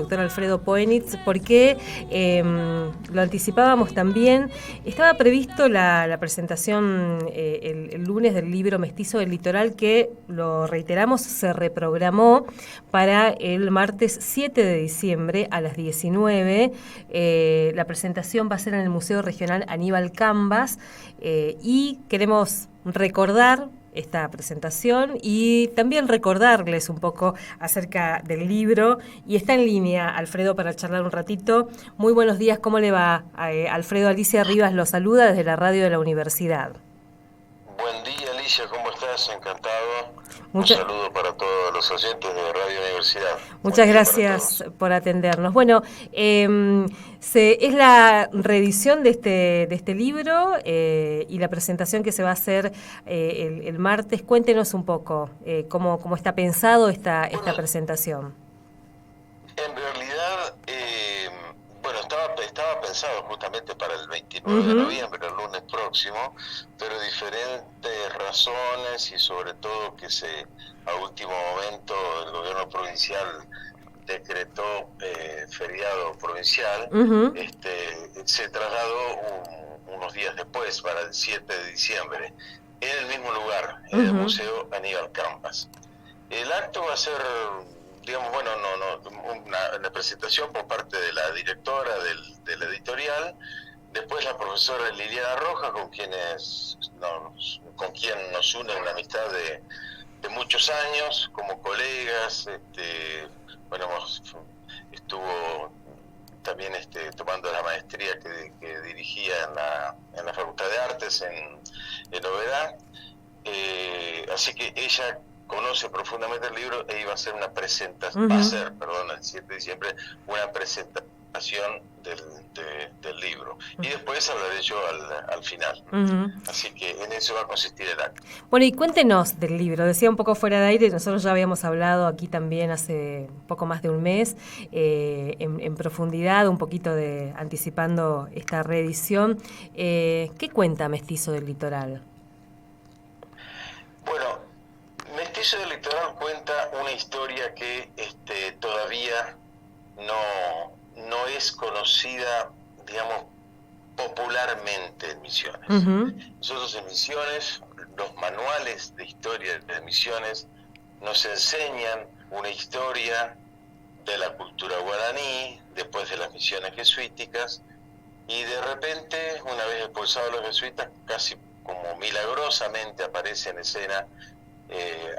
doctor Alfredo Poenitz, porque lo anticipábamos también. Estaba previsto la presentación el lunes del libro Mestizo del Litoral, que, lo reiteramos, se reprogramó para el martes 7 de diciembre a las 19. La presentación va a ser en el Museo Regional Aníbal Cambas, y queremos recordar esta presentación y también recordarles un poco acerca del libro. Y está en línea Alfredo para charlar un ratito. Muy buenos días, ¿cómo le va? Alfredo, Alicia Rivas lo saluda desde la radio de la universidad. Buen día, Alicia, ¿cómo estás? Encantado. Un saludo para todos los oyentes de Radio Universidad. Muchas gracias por atendernos. Bueno, es la reedición de este libro y la presentación que se va a hacer el martes. Cuéntenos un poco cómo está pensado esta presentación. En realidad, estaba pensado justamente para el 29 de noviembre, el lunes próximo, pero diferentes razones y sobre todo que a último momento el gobierno provincial decretó feriado provincial, se trasladó unos días después, para el 7 de diciembre, en el mismo lugar, en el Museo Aníbal Cambas. El acto va a ser, digamos, una presentación por parte de la directora de la editorial, después la profesora Liliana Rojas, con quien nos une una amistad de muchos años, como colegas. Estuvo también tomando la maestría que dirigía en la Facultad de Artes en Oberá, así que ella conoce profundamente el libro e iba a hacer una presentación, el 7 de diciembre, una presentación del libro. Y después hablaré yo al final. Así que en eso va a consistir el acto. Bueno, y cuéntenos del libro. Decía un poco fuera de aire, nosotros ya habíamos hablado aquí también hace poco más de un mes, en profundidad, un poquito anticipando esta reedición. ¿Qué cuenta Mestizo del Litoral? Bueno, Mestizo del Litoral cuenta una historia que todavía no es conocida, digamos, popularmente en Misiones. Nosotros en Misiones, los manuales de historia de Misiones nos enseñan una historia de la cultura guaraní, después de las misiones jesuíticas, y de repente, una vez expulsados los jesuitas, casi como milagrosamente aparece en escena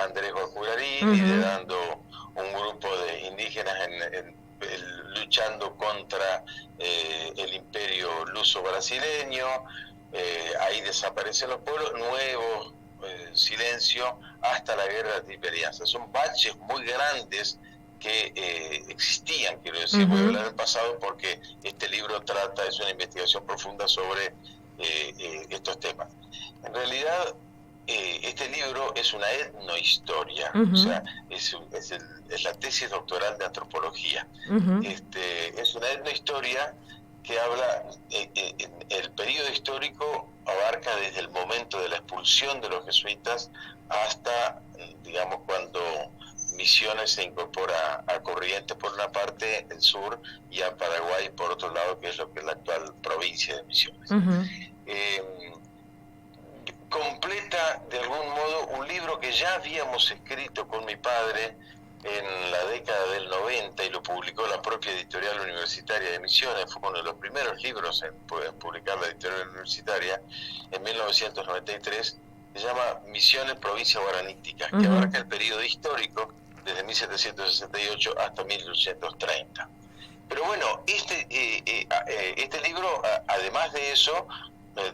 Andrés Guacurarí, liderando un grupo de indígenas luchando contra el imperio luso-brasileño. Ahí desaparecen los pueblos, nuevo silencio hasta la guerra de Triple Alianza. Son baches muy grandes que existían, quiero decir, voy a hablar del pasado porque este libro es una investigación profunda sobre estos temas. En realidad, este libro es una etnohistoria, o sea, es la tesis doctoral de antropología. Es una etnohistoria que habla, el periodo histórico abarca desde el momento de la expulsión de los jesuitas hasta, digamos, cuando Misiones se incorpora a Corrientes por una parte, el sur, y a Paraguay por otro lado, que es lo que es la actual provincia de Misiones. Completa de algún modo un libro que ya habíamos escrito con mi padre en la década del 90 y lo publicó la propia editorial universitaria de Misiones. Fue uno de los primeros libros en publicar la editorial universitaria en 1993. Se llama Misiones, provincia guaranítica, que abarca el periodo histórico desde 1768 hasta 1830. Pero bueno, este libro, además de eso,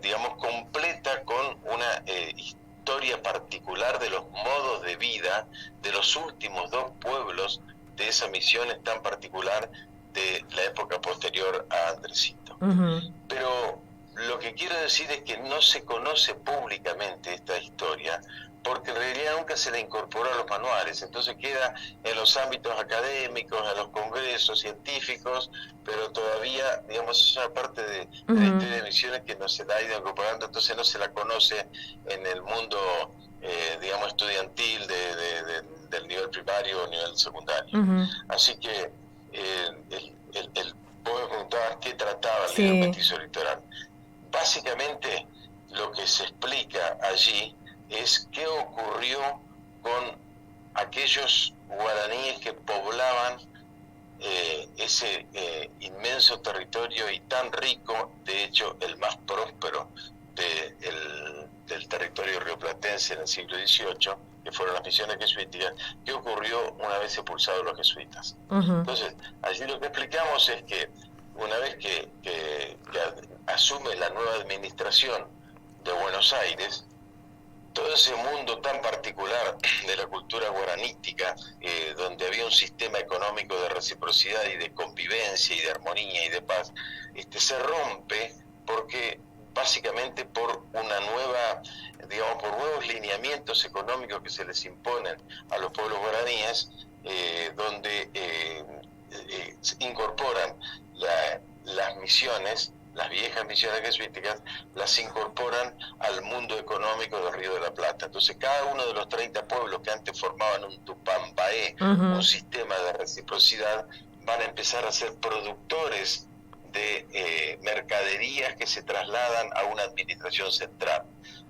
digamos, completa con una historia particular de los modos de vida de los últimos dos pueblos de esa misión tan particular de la época posterior a Andresito. Pero lo que quiero decir es que no se conoce públicamente esta historia porque en realidad nunca se la incorporó a los manuales, entonces queda en los ámbitos académicos, en los congresos científicos, pero todavía, digamos, es una parte de la historia de Misiones que no se la ha ido incorporando, entonces no se la conoce en el mundo, digamos, estudiantil del nivel primario o nivel secundario. Así que del mestizo litoral. Básicamente lo que se explica allí es qué ocurrió con aquellos guaraníes que poblaban ese inmenso territorio y tan rico, de hecho el más próspero del territorio rioplatense en el siglo XVIII, que fueron las misiones jesuíticas. ¿Qué ocurrió una vez expulsados los jesuitas? Entonces, allí lo que explicamos es que una vez que asume la nueva administración de Buenos Aires, todo ese mundo tan particular de la cultura guaranítica, donde había un sistema económico de reciprocidad y de convivencia y de armonía y de paz, se rompe porque básicamente por una nueva, digamos, por nuevos lineamientos económicos que se les imponen a los pueblos guaraníes, donde se incorporan las misiones, las viejas misiones jesuíticas, las incorporan al mundo económico del Río de la Plata. Entonces cada uno de los 30 pueblos que antes formaban un Tupambaé, un sistema de reciprocidad, van a empezar a ser productores de mercaderías que se trasladan a una administración central.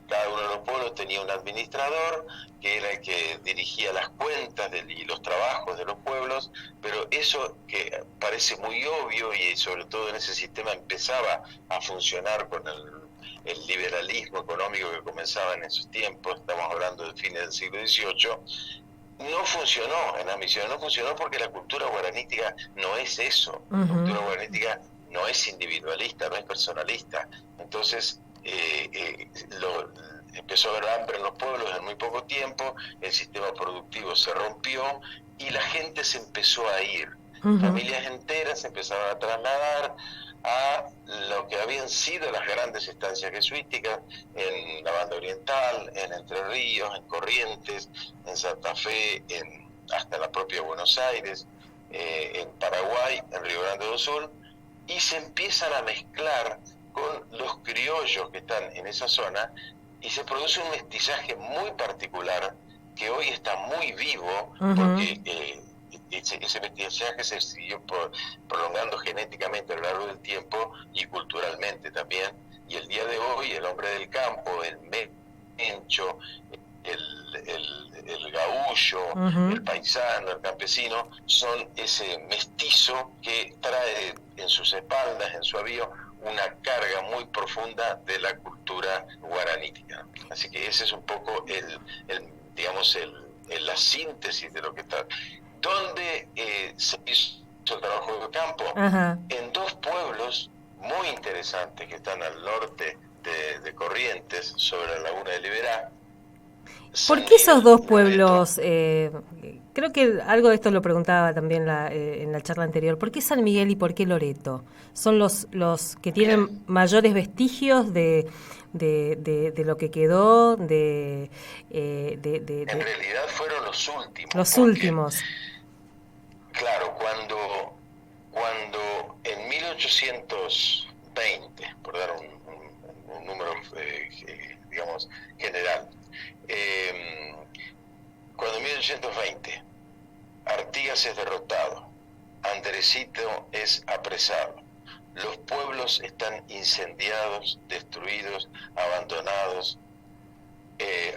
Cada uno de los pueblos tenía un administrador que era el que dirigía las cuentas y los trabajos de los pueblos, pero eso que parece muy obvio y sobre todo en ese sistema empezaba a funcionar con el liberalismo económico que comenzaba en esos tiempos, estamos hablando de fines del siglo XVIII, no funcionó en la misión, no funcionó porque la cultura guaranítica no es eso. La cultura guaranítica no es individualista, no es personalista. Entonces, empezó a haber hambre en los pueblos en muy poco tiempo, el sistema productivo se rompió y la gente se empezó a ir. Familias enteras se empezaron a trasladar a lo que habían sido las grandes estancias jesuíticas en la banda oriental, en Entre Ríos, en Corrientes, en Santa Fe, hasta la propia Buenos Aires, en Paraguay, en Río Grande do Sul, y se empiezan a mezclar con los criollos que están en esa zona y se produce un mestizaje muy particular que hoy está muy vivo porque ese mestizaje se siguió prolongando genéticamente a lo largo del tiempo y culturalmente también, y el día de hoy el hombre del campo, el mencho, el gaullo, el paisano, el campesino, son ese mestizo que trae en sus espaldas, en su avío, una carga muy profunda de la cultura guaranítica. Así que ese es un poco la síntesis de lo que está. ¿Dónde se hizo el trabajo de campo? En dos pueblos muy interesantes que están al norte de Corrientes, sobre la laguna de Liberá. ¿Por qué esos dos pueblos? Creo que algo de esto lo preguntaba también en la charla anterior. ¿Por qué San Miguel y por qué Loreto? ¿Son los que tienen mayores vestigios de lo que quedó? En realidad fueron los últimos. Los últimos. Claro, cuando en 1820, por dar un número, digamos, general, cuando en 1820 Artigas es derrotado, Andresito es apresado, los pueblos están incendiados, destruidos, abandonados,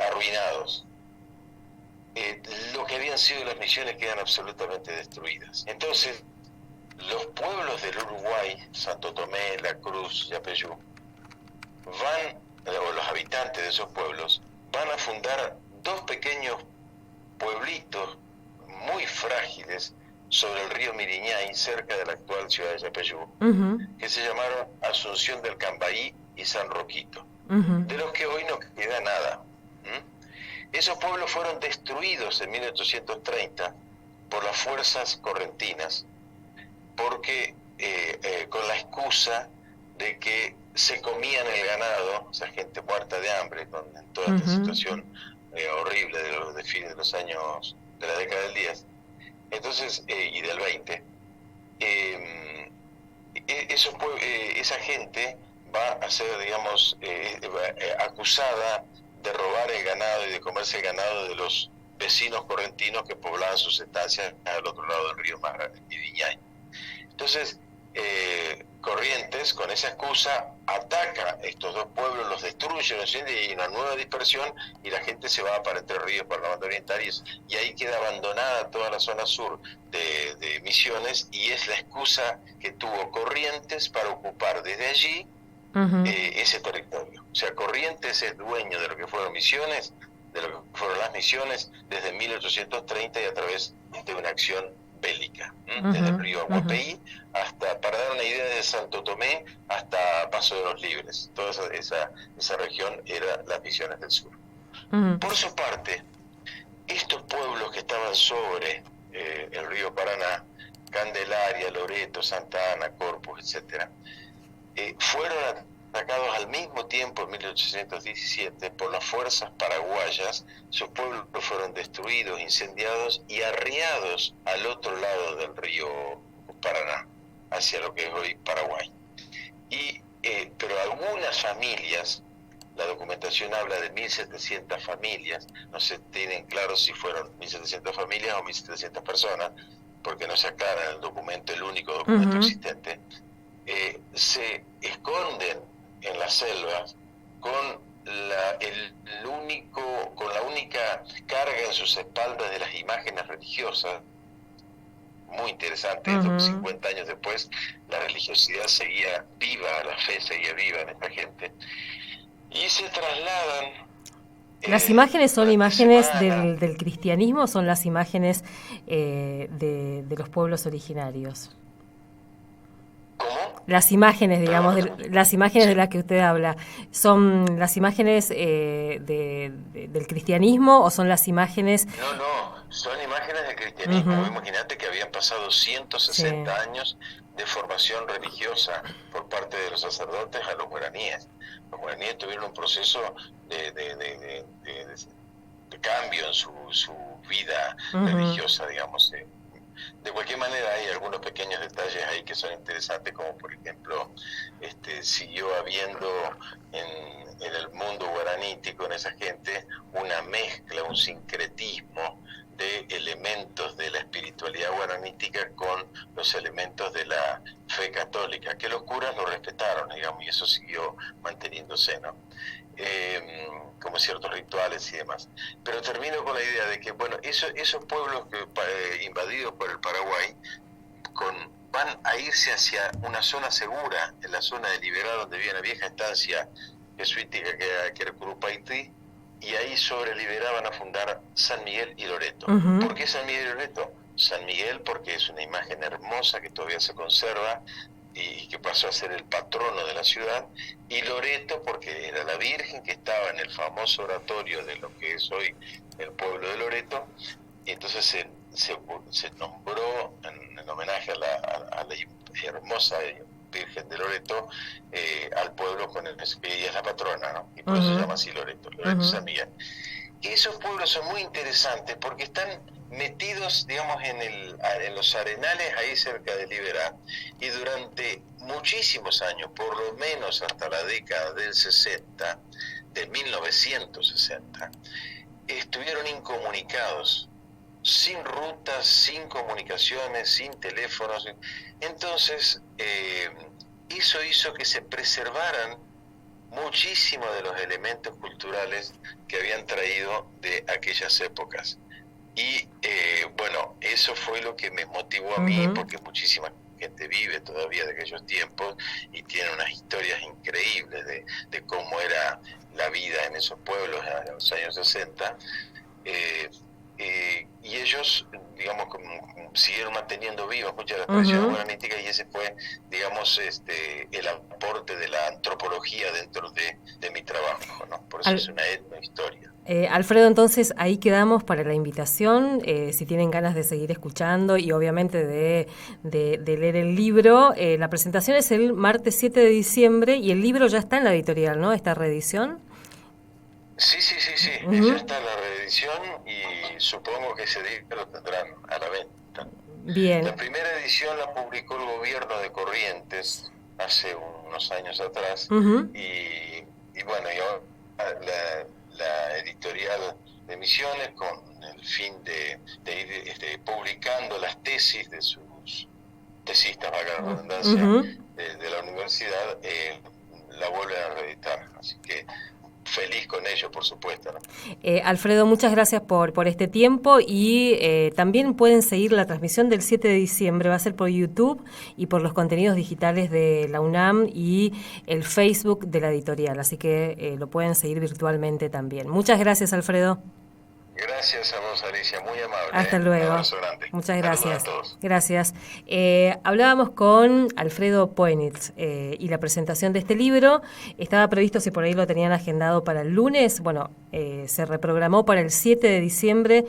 arruinados. Lo que habían sido las misiones quedan absolutamente destruidas. Entonces, los pueblos del Uruguay, Santo Tomé, La Cruz, Yapeyú, los habitantes de esos pueblos, van a fundar dos pequeños pueblitos muy frágiles sobre el río Miriñay, cerca de la actual ciudad de Yapeyú, que se llamaron Asunción del Cambaí y San Roquito, de los que hoy no queda nada. Esos pueblos fueron destruidos en 1830 por las fuerzas correntinas, porque con la excusa de que se comían el ganado, esa gente muerta de hambre, en toda esta situación horrible de los fines de los años de la década del 10, entonces y del 20, esa gente va a ser, digamos, acusada de robar el ganado y de comerse el ganado de los vecinos correntinos que poblaban sus estancias al otro lado del río Miriñay. Entonces, Corrientes, con esa excusa, ataca estos dos pueblos, los destruye, los incendia, y hay una nueva dispersión, y la gente se va para Entre Ríos, para la banda oriental, y ahí queda abandonada toda la zona sur de Misiones, y es la excusa que tuvo Corrientes para ocupar desde allí ese territorio. O sea, Corrientes es dueño de lo que fueron Misiones, de lo que fueron las Misiones, desde 1830 y a través de una acción bélica, desde el río Aguapeí hasta, para dar una idea, de Santo Tomé hasta Paso de los Libres. Toda esa región era las Misiones del Sur. Por su parte, estos pueblos que estaban sobre el río Paraná, Candelaria, Loreto, Santa Ana, Corpus, etcétera, fueron atacados al mismo tiempo en 1817 por las fuerzas paraguayas. Sus pueblos fueron destruidos, incendiados y arriados al otro lado del río Paraná, hacia lo que es hoy Paraguay. Pero algunas familias, la documentación habla de 1.700 familias, no se tienen claro si fueron 1.700 familias o 1.700 personas, porque no se aclara en el documento, el único documento existente, se esconden en las selvas con la única carga en sus espaldas de las imágenes religiosas. Muy interesante, 50 años después la religiosidad seguía viva, la fe seguía viva en esta gente, y se trasladan. ¿Las imágenes son imágenes del cristianismo o son las imágenes de los pueblos originarios? ¿Cómo? Las imágenes, digamos, las imágenes de las que usted habla, ¿son las imágenes del cristianismo o son las imágenes...? No, son imágenes del cristianismo. Imagínate que habían pasado 160 años de formación religiosa por parte de los sacerdotes a los guaraníes. Los guaraníes tuvieron un proceso de cambio en su vida religiosa, digamos. De cualquier manera, hay algunos pequeños detalles ahí que son interesantes, como por ejemplo, siguió habiendo en el mundo guaranítico, en esa gente, una mezcla, un sincretismo de elementos de la espiritualidad guaranítica con los elementos de la fe católica, que los curas lo respetaron, digamos, y eso siguió manteniéndose, ¿no? Como ciertos rituales y demás. Pero termino con la idea de que, bueno, esos pueblos invadidos por el Paraguay van a irse hacia una zona segura, en la zona de Liberá, donde había una vieja estancia jesuítica que era Curupaití, y ahí sobre Liberá van a fundar San Miguel y Loreto. ¿Por qué San Miguel y Loreto? San Miguel porque es una imagen hermosa que todavía se conserva y que pasó a ser el patrono de la ciudad, y Loreto porque era la Virgen que estaba en el famoso oratorio de lo que es hoy el pueblo de Loreto, y entonces se nombró en homenaje a la hermosa Virgen de Loreto al pueblo con el que ella es la patrona, ¿no? Y por eso se llama así Loreto San Miguel. Y esos pueblos son muy interesantes porque están metidos, digamos, en los arenales ahí cerca de Liberá, y durante muchísimos años, por lo menos hasta la década del 60, de 1960, estuvieron incomunicados, sin rutas, sin comunicaciones, sin teléfonos. Entonces, eso hizo que se preservaran muchísimos de los elementos culturales que habían traído de aquellas épocas. Y bueno, eso fue lo que me motivó a mí, porque muchísima gente vive todavía de aquellos tiempos y tiene unas historias increíbles de cómo era la vida en esos pueblos en los años 60. Y ellos, digamos, siguieron manteniendo vivas muchas de las tradiciones guaraníticas, y ese fue, digamos, el aporte de la antropología dentro de mi trabajo, ¿no? Por eso es una etnohistoria. Alfredo, entonces ahí quedamos para la invitación, si tienen ganas de seguir escuchando y obviamente de leer el libro. La presentación es el martes 7 de diciembre y el libro ya está en la editorial, ¿no? ¿Esta reedición? Sí, ya está la reedición y supongo que ese libro lo tendrán a la venta. Bien. La primera edición la publicó el gobierno de Corrientes hace unos años atrás, y bueno, yo la editorial de Misiones, con el fin de ir publicando las tesis de sus tesistas, valga la redundancia, de la universidad la vuelven a reeditar. Así que feliz con ello, por supuesto, ¿no? Alfredo, muchas gracias por este tiempo y también pueden seguir la transmisión del 7 de diciembre, va a ser por YouTube y por los contenidos digitales de la UNAM y el Facebook de la editorial, así que lo pueden seguir virtualmente también. Muchas gracias, Alfredo. Gracias a vos, Alicia, muy amable. Hasta luego. Un abrazo grande. Muchas gracias. Saludos a todos. Gracias. Hablábamos con Alfredo Poenitz y la presentación de este libro estaba previsto, si por ahí lo tenían agendado para el lunes, bueno, se reprogramó para el 7 de diciembre.